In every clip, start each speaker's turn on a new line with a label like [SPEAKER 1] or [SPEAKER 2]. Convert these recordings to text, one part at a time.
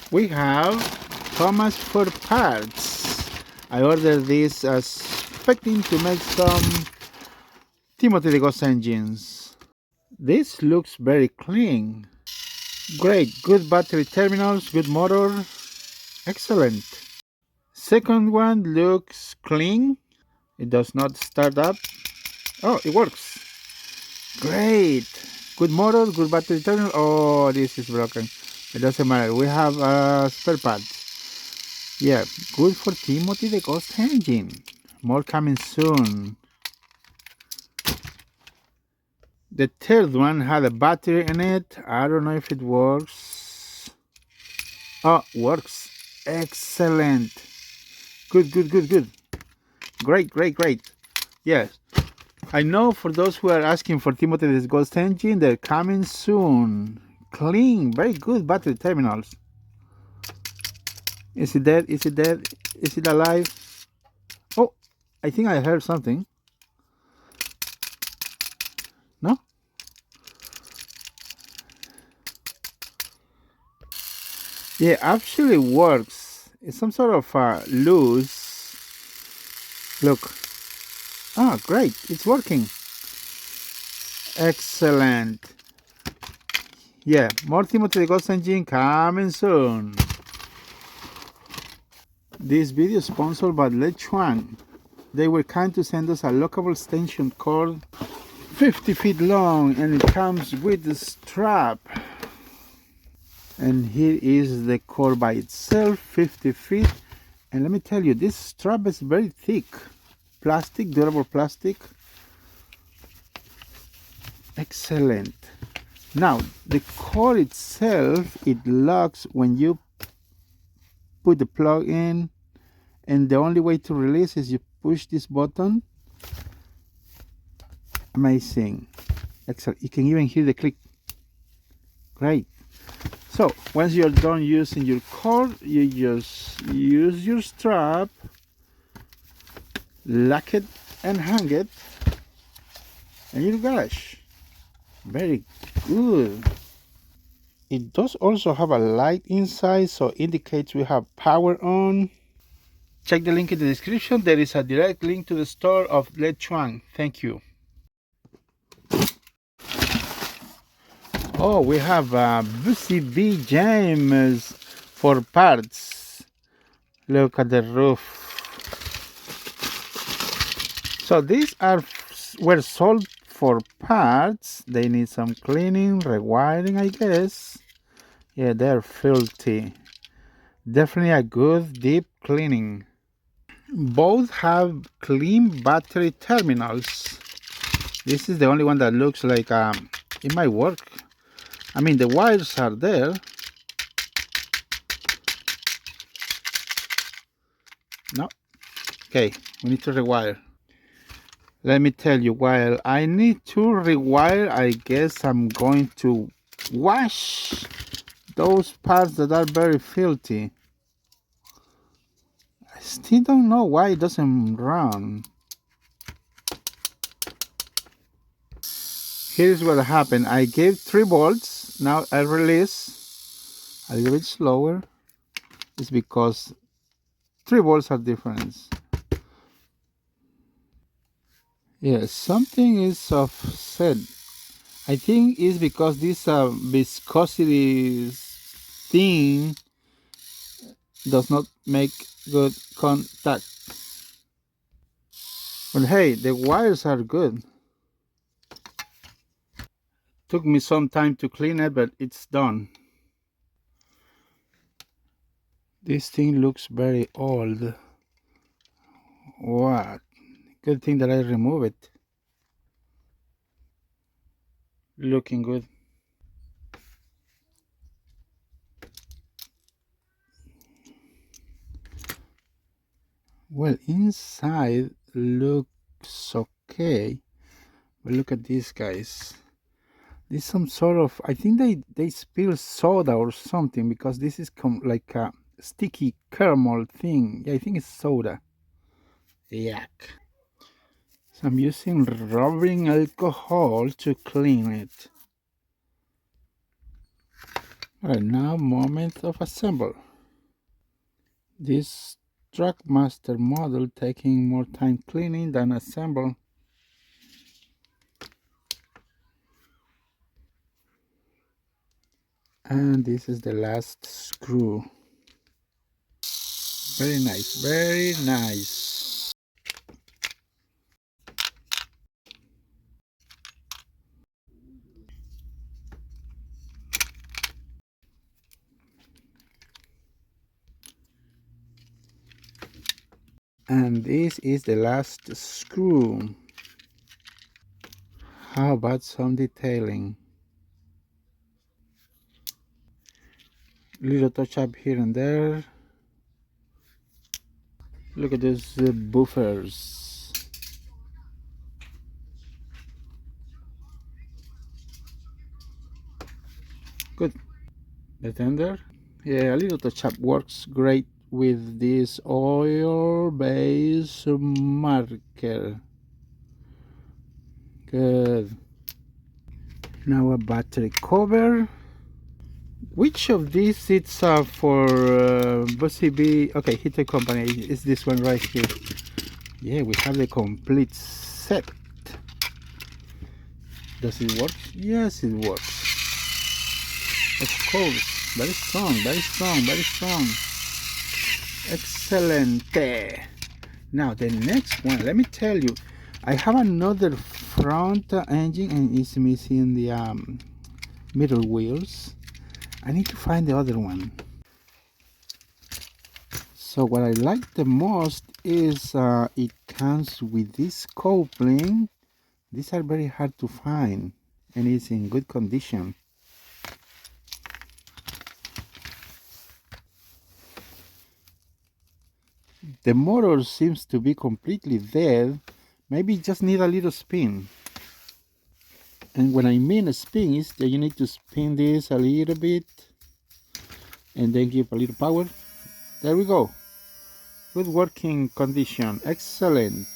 [SPEAKER 1] We have Thomas for parts. I ordered this expecting to make some Timothy the Ghost engines. This looks very clean. Great, good battery terminals, good motor, excellent. Second one looks clean. It does not start up. Oh, it works. Great. Good motor, good battery terminal. Oh, this is broken. It doesn't matter. We have spare parts. Yeah, good for Timothy the Ghost engine. More coming soon. The third one had a battery in it. I don't know if it works. Oh, works. Excellent. Good, good, good, good. Great, great, great. Yes. I know for those who are asking for Timothy the Ghost engine, they're coming soon. Clean, very good battery terminals. Is it dead? Is it dead? Is it alive? Oh, I think I heard something. No? Yeah, actually works. It's some sort of loose. Look. Ah, great. It's working. Excellent. Yeah, more Timothy the Ghost engine coming soon. This video is sponsored by Leadchuang. They were kind to send us a lockable extension cord 50 feet long, and it comes with the strap. And here is the cord by itself, 50 feet. And let me tell you, this strap is very thick. Plastic, durable plastic. Excellent. Now, the cord itself, it locks when you put the plug in, and the only way to release is you push this button. Amazing. Excellent. You can even hear the click. Great. So once you're done using your cord, you just use your strap, lock it and hang it in your garage. Very good. It does also have a light inside, so indicates we have power on. Check the link in the description. There is a direct link to the store of Leadchuang. Thank you. Oh, we have BCB James for parts. Look at the roof. So these were sold for parts. They need some cleaning, rewiring, I guess. Yeah, they're filthy. Definitely a good deep cleaning. Both have clean battery terminals. This is the only one that looks like it might work. I mean, the wires are there. No. Okay, we need to rewire. Let me tell you, while I need to rewire, I guess I'm going to wash those parts that are very filthy. I still don't know why it doesn't run. Here's what happened. I gave 3 volts. Now I release a little bit slower. It's because 3 volts are different. Yes, something is offset. I think it's because this viscosity thing does not make good contact. But hey, the wires are good. Took me some time to clean it, but it's done. This thing looks very old. What? Good thing that I remove it. Looking good. Well, inside looks okay, but look at these guys. This is some sort of, I think they spill soda or something, because this is like a sticky caramel thing. Yeah, I think it's soda. Yuck. So I'm using rubbing alcohol to clean it. Alright, now moment of assemble. This Trackmaster model taking more time cleaning than assemble. And this is the last screw. Very nice, very nice. And this is the last screw. How about some detailing? Little touch up here and there. Look at those buffers. Good. The tender. Yeah, a little touch up works great with this oil base marker. Good. Now a battery cover. Which of these it's for BCB? Okay, Hito Company is this one right here. Yeah, we have the complete set. Does it work? Yes, it works. Of course. Very strong, very strong, very strong. Excellent. Now the next one, let me tell you, I have another front engine and it's missing the middle wheels. I need to find the other one. So what I like the most is it comes with this coupling. These are very hard to find and it's in good condition. The motor seems to be completely dead. Maybe it just need a little spin. And when I mean a spin is that you need to spin this a little bit and then give a little power. There we go. Good working condition. Excellent.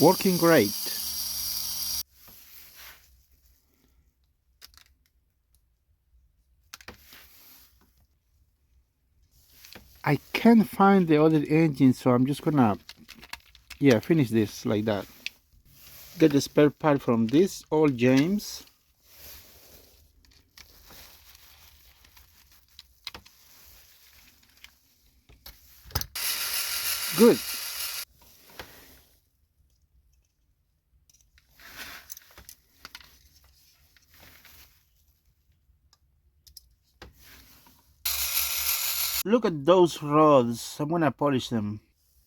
[SPEAKER 1] Working great. I can't find the other engine, so I'm just gonna finish this like that. Get the spare part from this old James. Good. Look at those rods. I'm gonna polish them.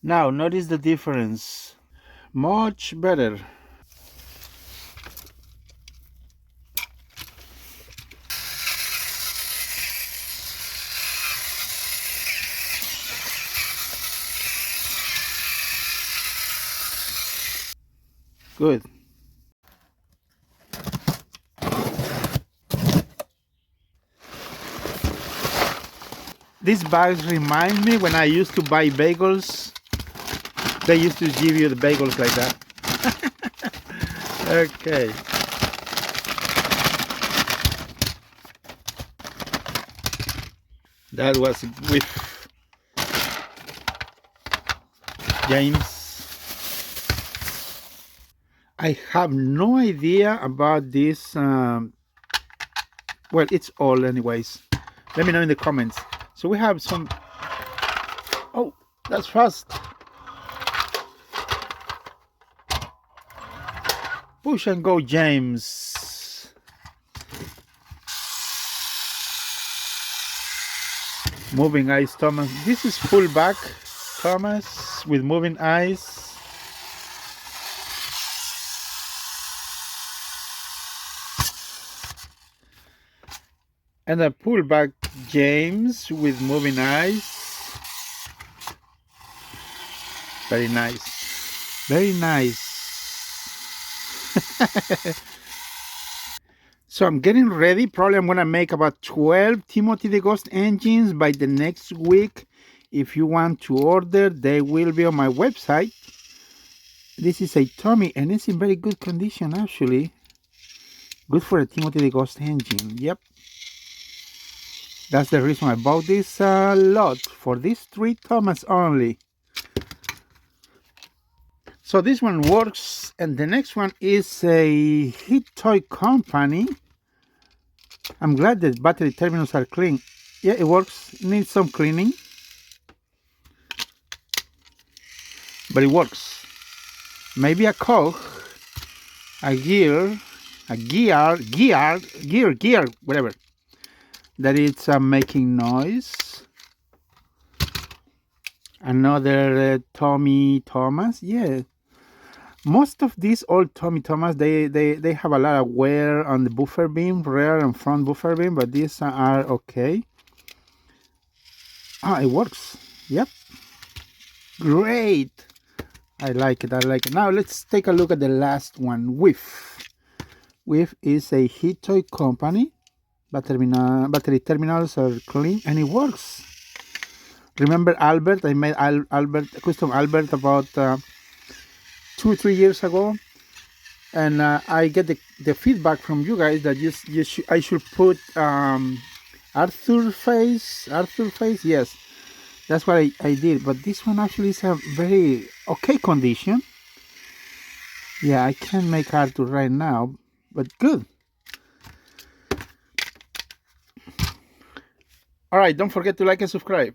[SPEAKER 1] Now notice the difference. Much better. Good. These bags remind me when I used to buy bagels. They used to give you the bagels like that. Okay. That was Whiff. James. I have no idea about this. Well, it's all anyways. Let me know in the comments. So we have some. Oh, that's fast. Push and go, James. Moving eyes, Thomas. This is full back, Thomas, with moving eyes. And a pull back, James, with moving eyes. Very nice. Very nice. So I'm getting ready. Probably I'm going to make about 12 Timothy the Ghost engines by the next week. If you want to order, they will be on my website. This is a Tomy, and it's in very good condition, actually. Good for a Timothy the Ghost engine. Yep. That's the reason I bought this lot, for these 3 Thomas only. So this one works, and the next one is a Heat Toy Company. I'm glad that battery terminals are clean. Yeah, it works. Needs some cleaning, but it works. Maybe a cog, a gear, whatever. That it's making noise. Another Tomy Thomas. Yeah. Most of these old Tomy Thomas, they have a lot of wear on the buffer beam, rear and front buffer beam, but these are okay. Ah, it works. Yep. Great. I like it. I like it. Now let's take a look at the last one, Whiff. Whiff is a Heat Toy Company. Battery terminals are clean, and it works. Remember Albert? I made custom Albert about 2 or 3 years ago, and I get the feedback from you guys that I should put Arthur face. Yes, that's what I did. But this one actually is a very okay condition. Yeah, I can't make Arthur right now, but good. All right, don't forget to like and subscribe.